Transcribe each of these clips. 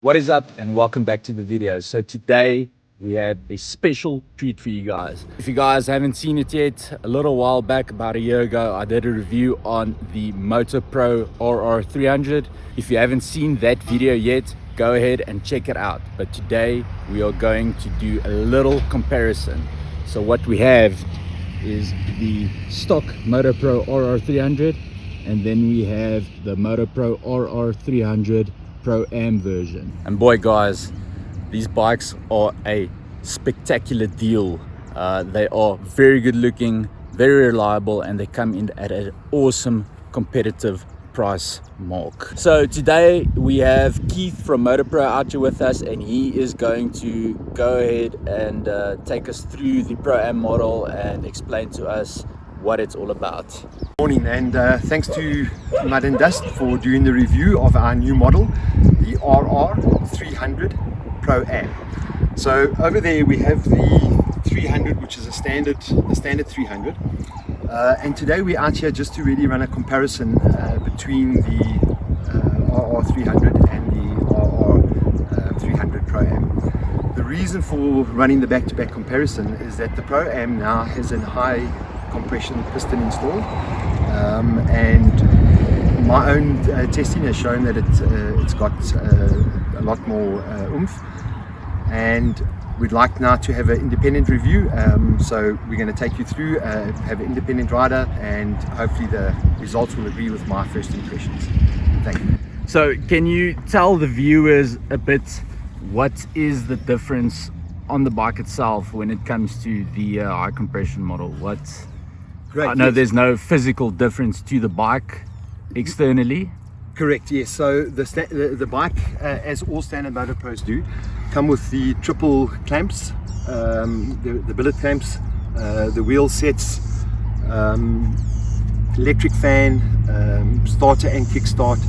What is up and welcome back to the video. So today we have a special treat for you guys. If you guys haven't seen it yet, a little while back, about a year ago, I did a review on the Moto Pro RR300. If you haven't seen that video yet, go ahead and check it out. But today we are going to do a little comparison. So what we have is the stock Moto Pro RR300, and then we have the Moto Pro RR300 Pro Am version. And boy guys, these bikes are a spectacular deal. They are very good looking, very reliable, and they come in at an awesome competitive price mark. So today we have Keith from Moto Pro out here with us, and he is going to go ahead and take us through the Pro Am model and explain to us what it's all about. Morning, and thanks to Mud and Dust for doing the review of our new model, the RR300 Pro Am. So over there we have the 300, which is the standard 300, and today we're out here just to really run a comparison between the RR300 and the RR300 Pro Am. The reason for running the back-to-back comparison is that the Pro Am now has a high compression piston installed, and my own testing has shown that it's got a lot more oomph, and we'd like now to have an independent review. So we're going to take you through, have an independent rider, and hopefully the results will agree with my first impressions. Thank you. So can you tell the viewers a bit what is the difference on the bike itself when it comes to the high compression model? Great. I know Yes. there's no physical difference to the bike externally. Correct, yes. So the bike, as all standard Moto Pros do, come with the triple clamps, the billet clamps, the wheel sets, electric fan, starter and kickstart.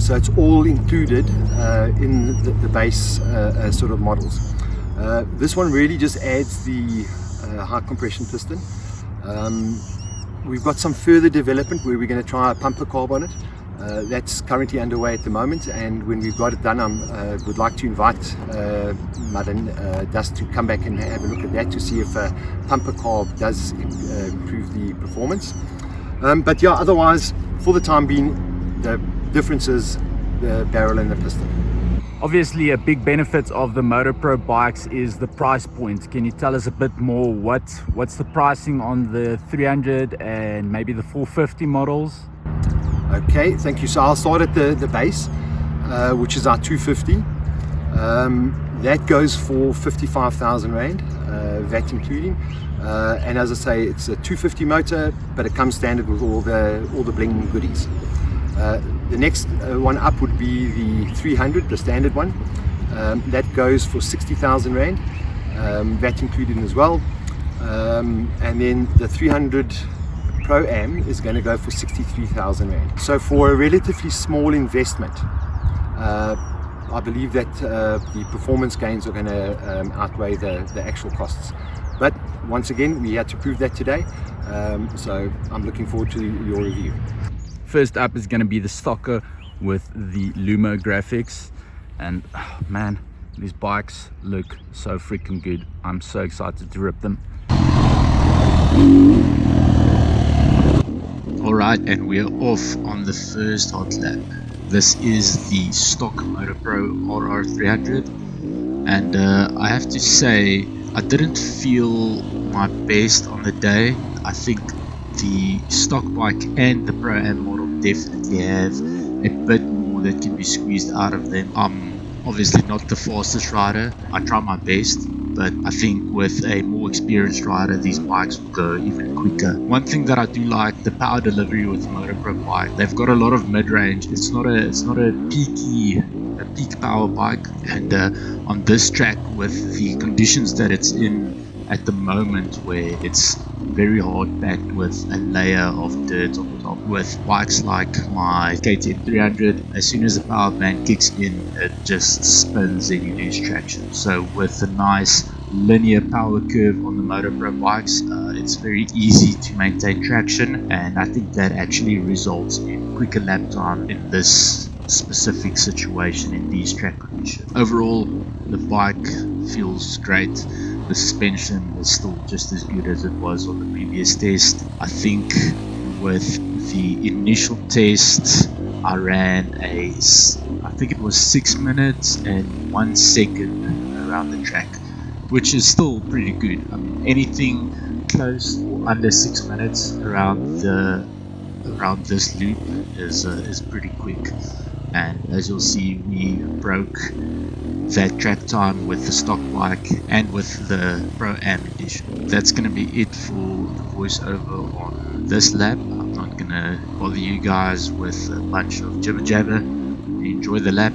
So it's all included in the base sort of models. This one really just adds the high compression piston. We've got some further development where we're going to try a pumper carb on it. That's currently underway at the moment, and when we've got it done, I would like to invite Mud and Dust to come back and have a look at that to see if a pumper carb does improve the performance. But yeah, otherwise, for the time being, the difference is the barrel and the piston. Obviously a big benefit of the Moto Pro bikes is the price point. Can you tell us a bit more what's the pricing on the 300 and maybe the 450 models? Okay, thank you. So I'll start at the base, which is our 250. That goes for 55,000 Rand, VAT including. And as I say, it's a 250 motor, but it comes standard with all the bling goodies. The next one up would be the 300, the standard one. That goes for 60,000 Rand, VAT included as well. And then the 300 Pro Am is going to go for 63,000 Rand. So for a relatively small investment, I believe that the performance gains are going to outweigh the actual costs. But once again, we had to prove that today. So I'm looking forward to your review. First up is going to be the stocker with the Lumo graphics, and oh, man, these bikes look so freaking good. I'm so excited to rip them. Alright, and we are off on the first hot lap. This is the stock Moto Pro RR300, and I have to say I didn't feel my best on the day. I think the stock bike and the Pro Am model definitely have a bit more that can be squeezed out of them. I'm obviously not the fastest rider. I try my best, but I think with a more experienced rider, these bikes will go even quicker. One thing that I do like, the power delivery with the Moto Pro bike. They've got a lot of mid-range. It's not a peak power bike, and on this track with the conditions that it's in at the moment, where it's very hard packed with a layer of dirt on the top, with bikes like my KTM 300, as soon as the power band kicks in, it just spins and you lose traction. So with a nice linear power curve on the Moto Pro bikes, it's very easy to maintain traction, and I think that actually results in quicker lap time in this specific situation in these track conditions. Overall, the bike feels great. The suspension is still just as good as it was on the previous test. I think with the initial test, I ran I think it was 6 minutes and 1 second around the track, which is still pretty good. I mean, anything close or under 6 minutes around this loop is pretty quick. And as you'll see, we broke that track time with the stock bike and with the Pro Am edition. That's going to be it for the voiceover on this lap. I'm not going to bother you guys with a bunch of jibber jabber. Enjoy the lap.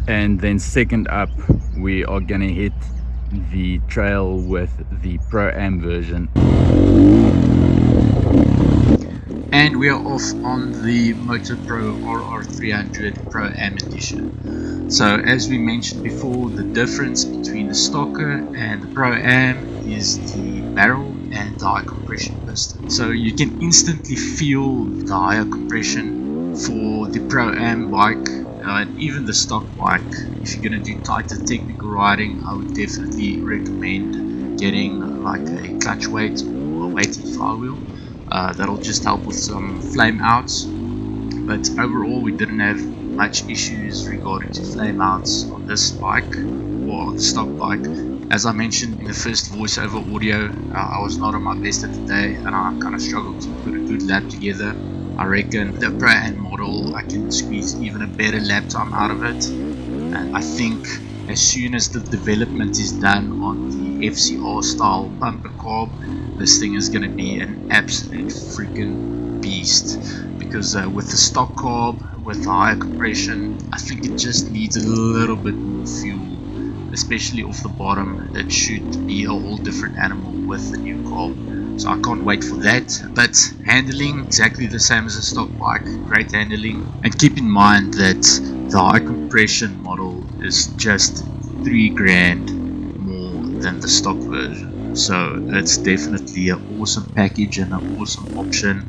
And then second up, we are gonna hit the trail with the Pro Am version. And we are off on the Moto Pro RR300 Pro Am Edition. So as we mentioned before, the difference between the stocker and the Pro Am is the barrel and the high compression piston. So you can instantly feel the higher compression for the Pro Am bike and even the stock bike. If you're going to do tighter technical riding, I would definitely recommend getting like a clutch weight or a weighted flywheel. That'll just help with some flame outs, but overall we didn't have much issues regarding to flame outs on this bike or on the stock bike. As I mentioned in the first voiceover audio, I was not on my best of the day and I kind of struggled to put a good lap together. I reckon the Pro Am model, I can squeeze even a better lap time out of it, and I think as soon as the development is done on the FCR style bumper carb, this thing is going to be an absolute freaking beast, because with the stock carb, with the higher compression, I think it just needs a little bit more fuel, especially off the bottom. That should be a whole different animal with the new carb, so I can't wait for that. But handling, exactly the same as a stock bike, great handling. And keep in mind that the high compression model is just 3 grand more than the stock version, so it's definitely an awesome package and an awesome option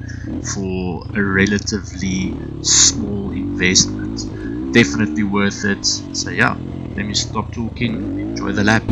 for a relatively small investment. Definitely worth it. So yeah, let me stop talking, enjoy the lap.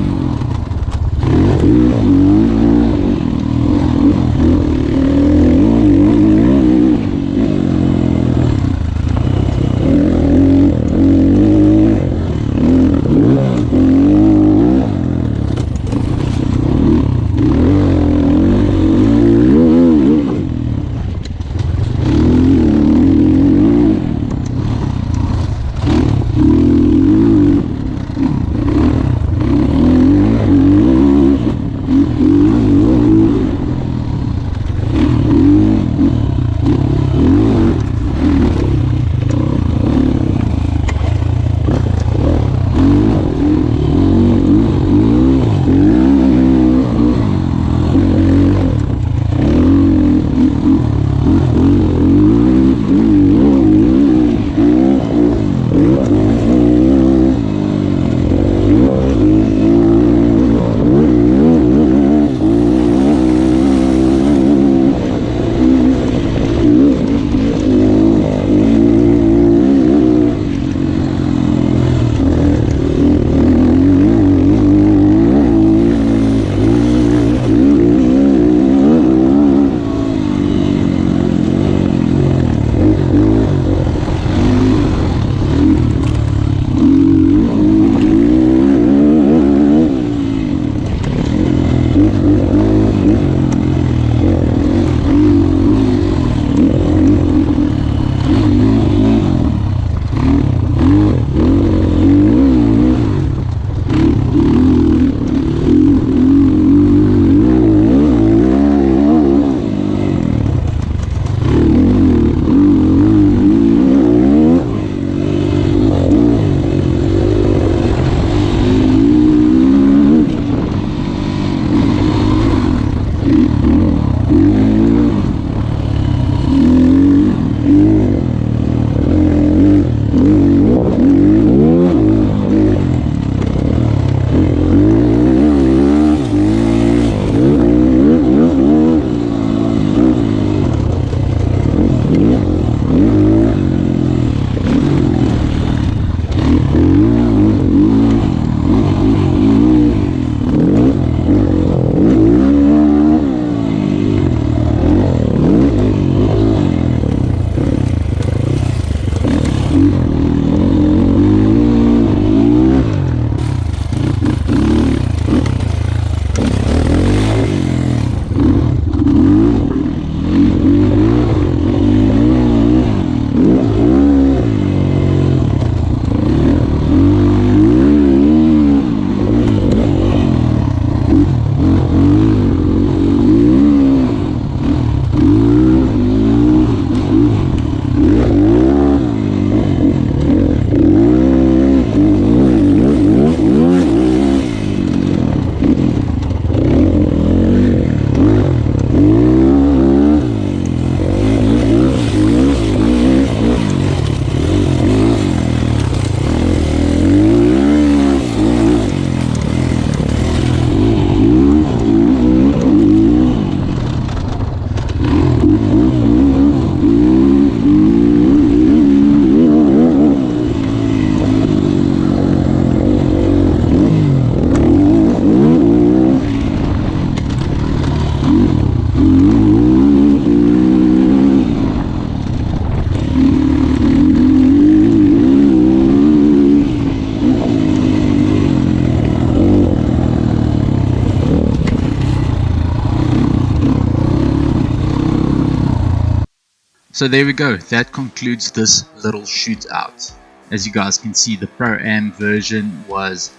So there we go, that concludes this little shootout. As you guys can see, the Pro-Am version was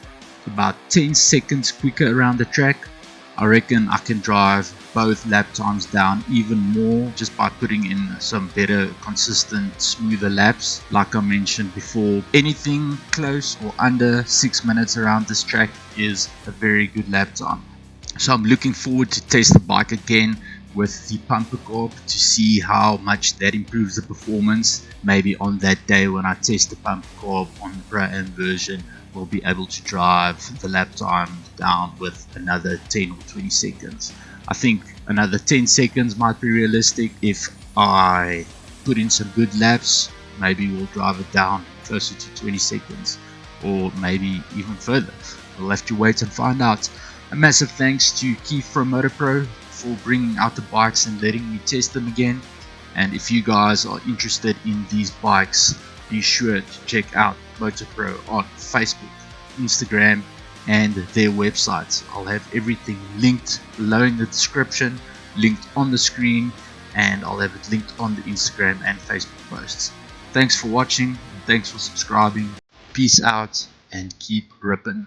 about 10 seconds quicker around the track. I reckon I can drive both lap times down even more just by putting in some better, consistent, smoother laps. Like I mentioned before, anything close or under 6 minutes around this track is a very good lap time. So I'm looking forward to test the bike again with the pumper carb to see how much that improves the performance. Maybe on that day when I test the pumper carb on the Pro-Am version, we'll be able to drive the lap time down with another 10 or 20 seconds. I think another 10 seconds might be realistic. If I put in some good laps, maybe we'll drive it down closer to 20 seconds, or maybe even further. We'll have to wait and find out. A massive thanks to Keith from MotoPro for bringing out the bikes and letting me test them again. And if you guys are interested in these bikes, be sure to check out MotoPro on Facebook, Instagram, and their websites. I'll have everything linked below in the description, linked on the screen, and I'll have it linked on the Instagram and Facebook posts. Thanks for watching, and thanks for subscribing. Peace out and keep ripping.